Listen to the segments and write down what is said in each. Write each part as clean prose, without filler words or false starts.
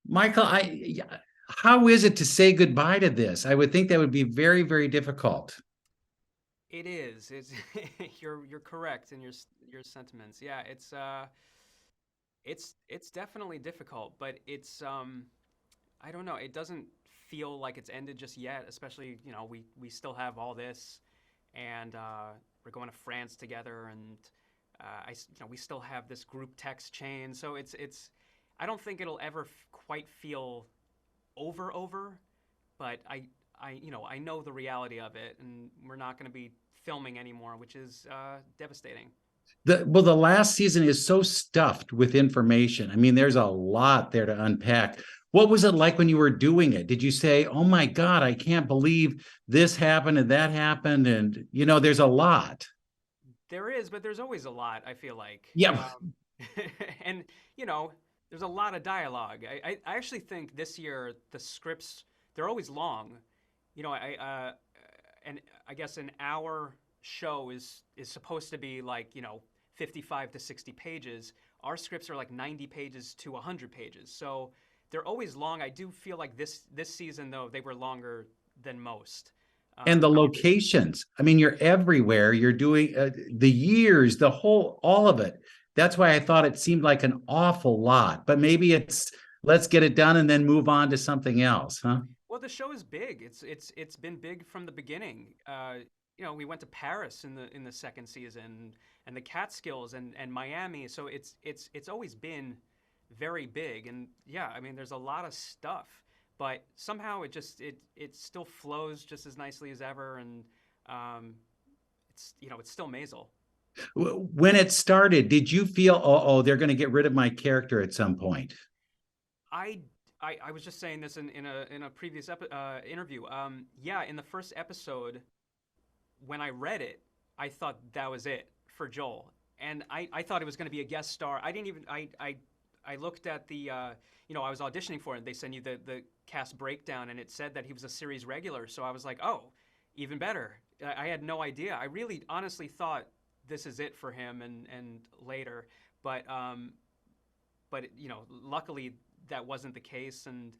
Michael, how is it to say goodbye to this? I would think that would be very, very difficult. It is. It's you're correct in your sentiments. Yeah, it's definitely difficult, but it's I don't know. It doesn't feel like it's ended just yet. Especially we still have all this, and we're going to France together, and we still have this group text chain. So it's I don't think it'll ever quite feel over, but I know the reality of it, and we're not going to be filming anymore, which is devastating. The last season is so stuffed with information. I mean, there's a lot there to unpack. What was it like when you were doing it? Did you say, "Oh my God, I can't believe this happened and that happened"? And there's a lot. There is, but there's always a lot, I feel like. Yeah. And, you know, there's a lot of dialogue. I actually think this year the scripts, they're always long. And I guess an hour show is supposed to be like, 55 to 60 pages. Our scripts are like 90 pages to 100 pages. So they're always long. I do feel like this season, though, they were longer than most. And the Um, locations. I mean, you're everywhere. You're doing the years, all of it. That's why I thought it seemed like an awful lot. But maybe it's let's get it done and then move on to something else, huh? Well, the show is big. It's been big from the beginning. We went to Paris in the second season, and the Catskills and Miami. So it's always been very big. And yeah, I mean, there's a lot of stuff, but somehow it still flows just as nicely as ever. And it's still Maisel. When it started, did you feel, oh, they're going to get rid of my character at some point? I I was just saying this in a previous interview. Yeah, in the first episode, when I read it, I thought that was it for Joel, and I thought it was going to be a guest star. I didn't even I looked at the I was auditioning for it. And they send you the cast breakdown, and it said that he was a series regular. So I was like, oh, even better. I had no idea. I really honestly thought this is it for him, and later, but luckily that wasn't the case, and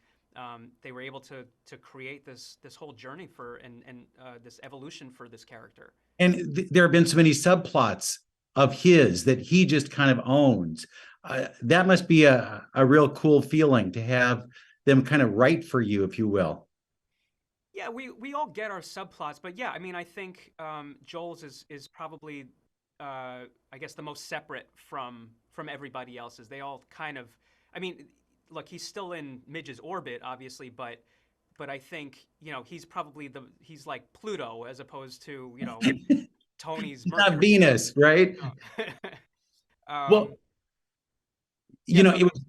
they were able to create this whole journey for and this evolution for this character. And there have been so many subplots of his that he just kind of owns. That must be a real cool feeling to have them kind of write for you, if you will. Yeah, we all get our subplots, but yeah, I mean, I think Joel's is probably I guess the most separate from everybody else's. They all kind of, I mean, look, he's still in Midge's orbit, obviously, but I think he's like Pluto as opposed to Tony's Not Mercury. Venus, right? um, Well, yeah, go it ahead. was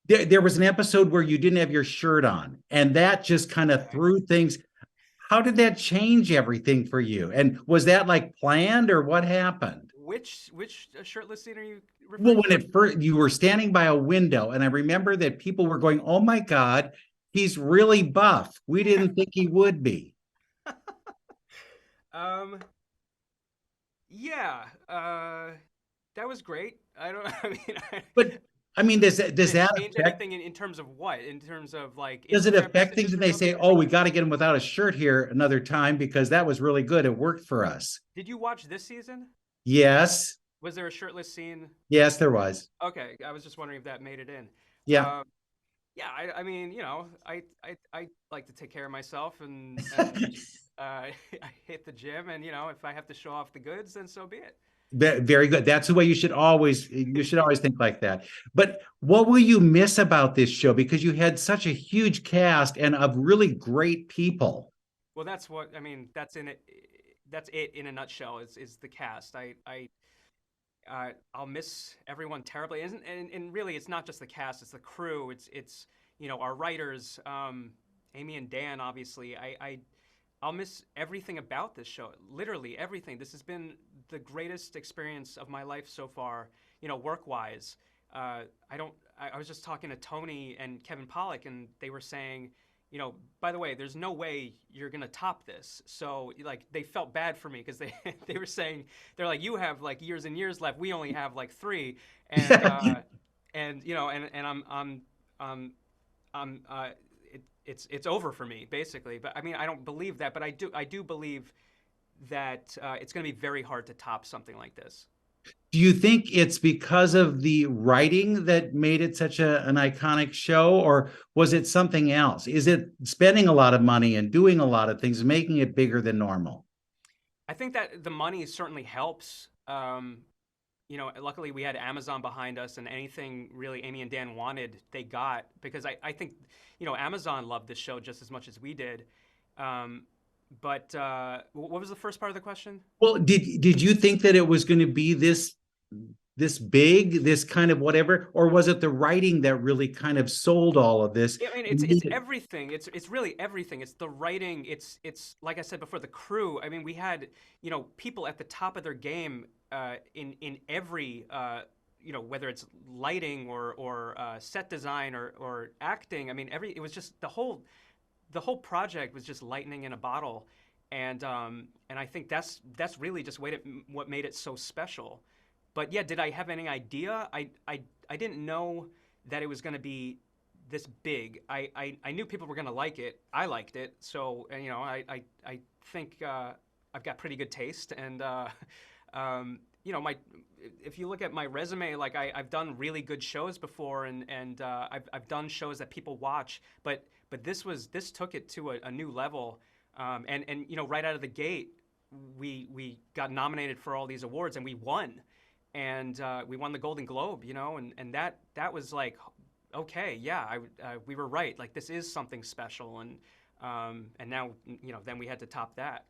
there was an episode where you didn't have your shirt on, and that just kind of Okay. threw things. How did that change everything for you? And was that like planned or what happened? Which shirtless scene are you Well, referring when to? it first you were standing by a window, and I remember that people were going, "Oh my God, he's really buff. We didn't think he would be." um, yeah, that was great. I don't. I mean, But I mean, did does it that change affect anything in terms of what? In terms of like does it Instagram affect things messages when or they say, something? "Oh, we got to get him without a shirt here another time because that was really good. It worked for us." Did you watch this season? Yes, Was there a shirtless scene? yes, there was. Okay, I was just wondering if that made it in. Yeah. Um, yeah, I mean, I like to take care of myself, and I hit the gym, and if I have to show off the goods, then so be it. Very good. That's the way you should always think like that. But what will you miss about this show? Because you had such a huge cast and of really great people. Well, that's what I mean. That's in it. That's it in a nutshell. Is the cast. I'll miss everyone terribly. And really, it's not just the cast; it's the crew. It's our writers, Amy and Dan. Obviously, I'll miss everything about this show. Literally everything. This has been the greatest experience of my life so far. Work wise. I don't. I was just talking to Tony and Kevin Pollak, and they were saying, by the way, there's no way you're gonna top this. So like they felt bad for me because they they were saying they're like you have like years and years left. We only have like three, and and and I'm it's over for me basically. But I mean, I don't believe that, but I do believe that it's going to be very hard to top something like this. Do you think it's because of the writing that made it such an iconic show, or was it something else? Is it spending a lot of money and doing a lot of things, making it bigger than normal? I think that the money certainly helps. Luckily we had Amazon behind us, and anything really Amy and Dan wanted, they got, because I think, Amazon loved this show just as much as we did. Um, but what was the first part of the question? Well, did you think that it was going to be this big, this kind of whatever, or was it the writing that really kind of sold all of this? I mean, it's everything. It's really everything. It's the writing. It's like I said before, the crew. I mean, we had people at the top of their game in every whether it's lighting or set design or acting. I mean, it was just the whole project was just lightning in a bottle, and I think that's really just what made it so special. But yeah, did I have any idea? I didn't know that it was going to be this big. I knew people were going to like it. I liked it, so I think I've got pretty good taste, and my if you look at my resume, like I've done really good shows before, and I've done shows that people watch, but this took it to a new level, and right out of the gate, we got nominated for all these awards, and we won. And we won the Golden Globe, and that was like, okay, yeah, we were right. Like, this is something special, and now then we had to top that.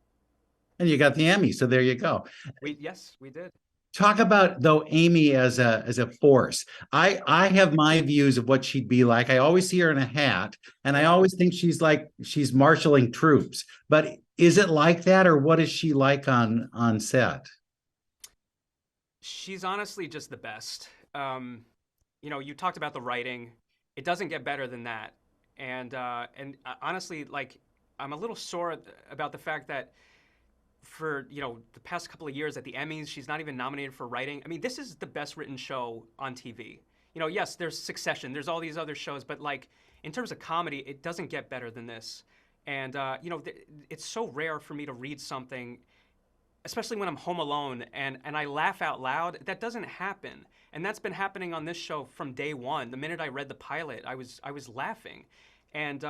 And you got the Emmy, so there you go. Yes, we did. Talk about though Amy as a force. I have my views of what she'd be like. I always see her in a hat, and I always think she's marshaling troops. But is it like that, or what is she like on set? She's honestly just the best. You talked about the writing. It doesn't get better than that. And honestly, like, I'm a little sore about the fact that for the past couple of years at the Emmys, she's not even nominated for writing. I mean, this is the best written show on TV. Yes, there's Succession, there's all these other shows, but like in terms of comedy, it doesn't get better than this. And it's so rare for me to read something, especially when I'm home alone and I laugh out loud. That doesn't happen. And that's been happening on this show from day one. The minute I read the pilot, I was laughing. And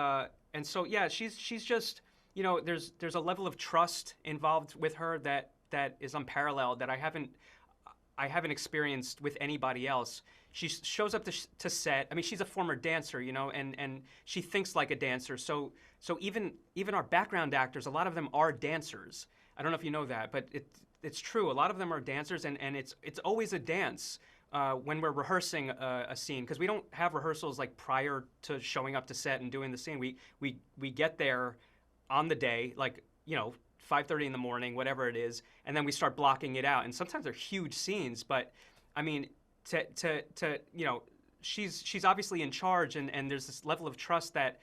so yeah, she's just, there's a level of trust involved with her that is unparalleled, that I haven't experienced with anybody else. She shows up to set. I mean, she's a former dancer, and she thinks like a dancer. So even our background actors, a lot of them are dancers. I don't know if you know that, but it's true. A lot of them are dancers, and it's always a dance when we're rehearsing a scene, because we don't have rehearsals like prior to showing up to set and doing the scene. We get there on the day, like 5:30 in the morning, whatever it is, and then we start blocking it out. And sometimes they're huge scenes, but I mean, she's obviously in charge, and there's this level of trust that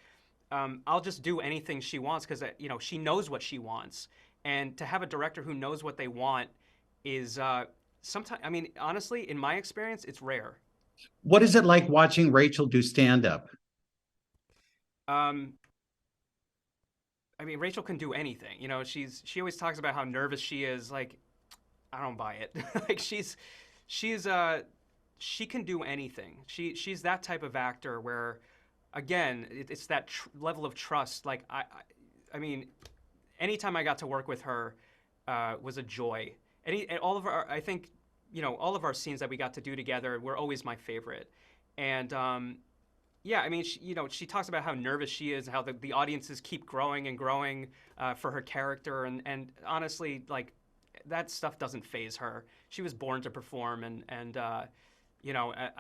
I'll just do anything she wants, because she knows what she wants. And to have a director who knows what they want is sometimes, I mean, honestly, in my experience, it's rare. What is it like watching Rachel do stand-up? Um, I mean, Rachel can do anything. She always talks about how nervous she is. Like, I don't buy it. Like, she can do anything. She's that type of actor where, again, it's that level of trust. Like, I mean, anytime I got to work with her was a joy. And all of our, I think, all of our scenes that we got to do together were always my favorite. And yeah, I mean, she talks about how nervous she is, how the audiences keep growing and growing for her character, and honestly, like, that stuff doesn't faze her. She was born to perform, and I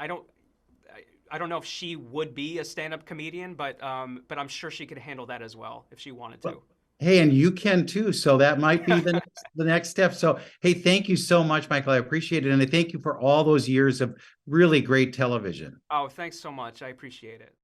don't know if she would be a stand-up comedian, but I'm sure she could handle that as well if she wanted to. Hey, and you can too. So that might be the next step. So, hey, thank you so much, Michael. I appreciate it. And I thank you for all those years of really great television. Oh, thanks so much. I appreciate it.